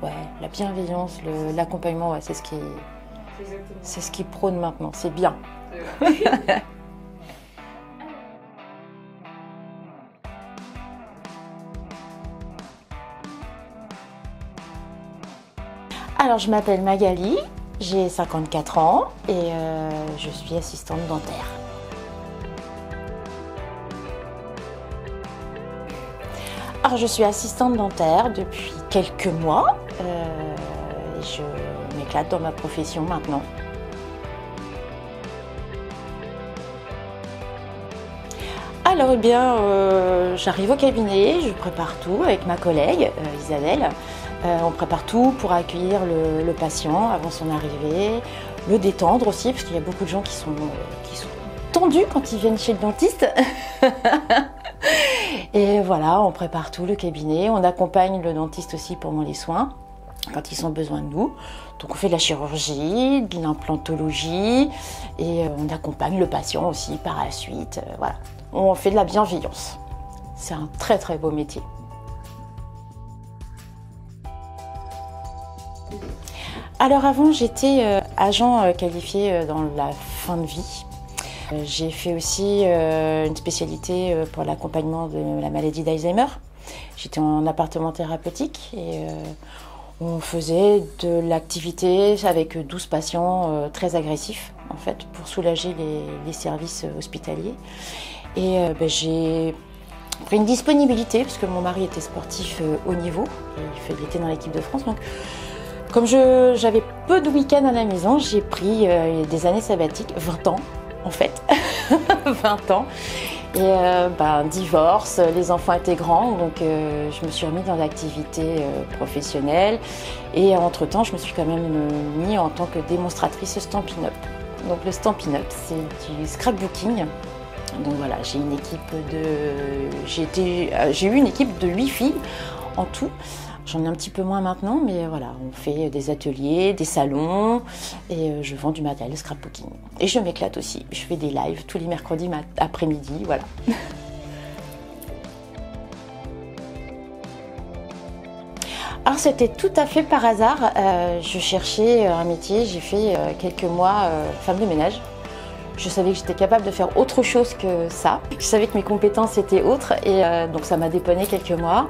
Ouais, la bienveillance, l'accompagnement, ouais, c'est ce qui prône maintenant, c'est bien. Alors, je m'appelle Magali, j'ai 54 ans et je suis assistante dentaire. Alors, je suis assistante dentaire depuis quelques mois. Je m'éclate dans ma profession maintenant. Alors, eh bien, j'arrive au cabinet, je prépare tout avec ma collègue Isabelle. On prépare tout pour accueillir le patient avant son arrivée, le détendre aussi, parce qu'il y a beaucoup de gens qui sont tendus quand ils viennent chez le dentiste. Et voilà, on prépare tout, le cabinet, on accompagne le dentiste aussi pendant les soins, quand ils ont besoin de nous. Donc on fait de la chirurgie, de l'implantologie, et on accompagne le patient aussi par la suite. Voilà, on fait de la bienveillance. C'est un très très beau métier. Alors avant, j'étais agent qualifié dans la fin de vie. J'ai fait aussi une spécialité pour l'accompagnement de la maladie d'Alzheimer. J'étais en appartement thérapeutique et on faisait de l'activité avec 12 patients très agressifs en fait, pour soulager les services hospitaliers. Et j'ai pris une disponibilité parce que mon mari était sportif haut niveau, il était dans l'équipe de France. Donc, comme j'avais peu de week-ends à la maison, j'ai pris des années sabbatiques, 20 ans en fait, 20 ans. Et divorce, les enfants étaient grands, donc je me suis remise dans l'activité professionnelle. Et entre-temps, je me suis quand même mise en tant que démonstratrice Stampin' Up. Donc le Stampin' Up, c'est du scrapbooking. Donc voilà, j'ai eu une équipe de 8 filles en tout. J'en ai un petit peu moins maintenant, mais voilà, on fait des ateliers, des salons et je vends du matériel scrapbooking. Et je m'éclate aussi, je fais des lives tous les mercredis après-midi, voilà. Alors c'était tout à fait par hasard, je cherchais un métier, j'ai fait quelques mois femme de ménage. Je savais que j'étais capable de faire autre chose que ça. Je savais que mes compétences étaient autres et donc ça m'a dépanné quelques mois.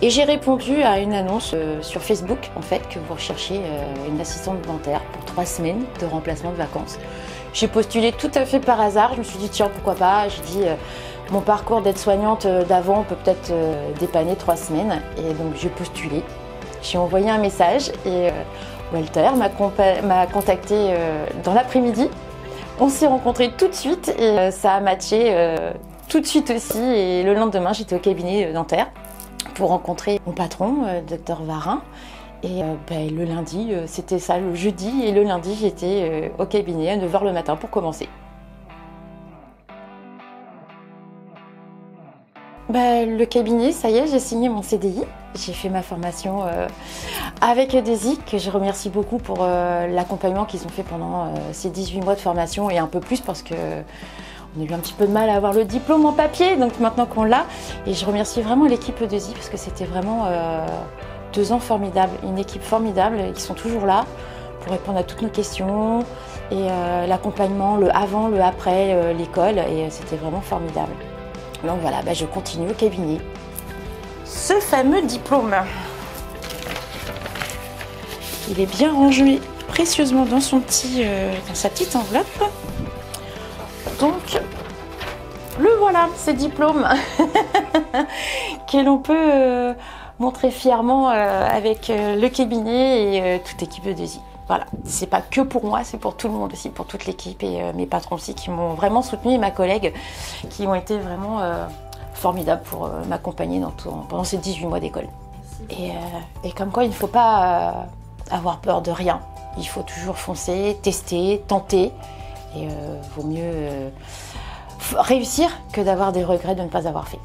Et j'ai répondu à une annonce sur Facebook, en fait, que vous recherchiez une assistante dentaire pour 3 semaines de remplacement de vacances. J'ai postulé tout à fait par hasard, je me suis dit tiens, pourquoi pas. J'ai dit mon parcours d'aide-soignante d'avant peut peut-être dépanner 3 semaines. Et donc j'ai postulé, j'ai envoyé un message et Walter m'a contacté dans l'après-midi. On s'est rencontrés tout de suite et ça a matché tout de suite aussi. Et le lendemain, j'étais au cabinet dentaire pour rencontrer mon patron, Dr Varin. Et le lundi, c'était ça le jeudi, et le lundi, j'étais au cabinet à 9 h le matin pour commencer. Le cabinet, ça y est, j'ai signé mon CDI. J'ai fait ma formation avec EDESI, que je remercie beaucoup pour l'accompagnement qu'ils ont fait pendant ces 18 mois de formation et un peu plus parce que on a eu un petit peu de mal à avoir le diplôme en papier, donc maintenant qu'on l'a. Et je remercie vraiment l'équipe EDESI parce que c'était vraiment 2 ans formidables, une équipe formidable. Ils sont toujours là pour répondre à toutes nos questions et l'accompagnement, le avant, le après l'école, et c'était vraiment formidable. Donc voilà, je continue au cabinet. Ce fameux diplôme, il est bien rangé précieusement dans sa petite enveloppe. Donc, le voilà, ce diplôme que l'on peut montrer fièrement avec le cabinet et toute l'équipe EDESI. Voilà, c'est pas que pour moi, c'est pour tout le monde aussi, pour toute l'équipe et mes patrons aussi qui m'ont vraiment soutenue et ma collègue qui ont été vraiment formidables pour m'accompagner pendant ces 18 mois d'école. Et comme quoi, il ne faut pas avoir peur de rien. Il faut toujours foncer, tester, tenter. Et vaut mieux réussir que d'avoir des regrets de ne pas avoir fait.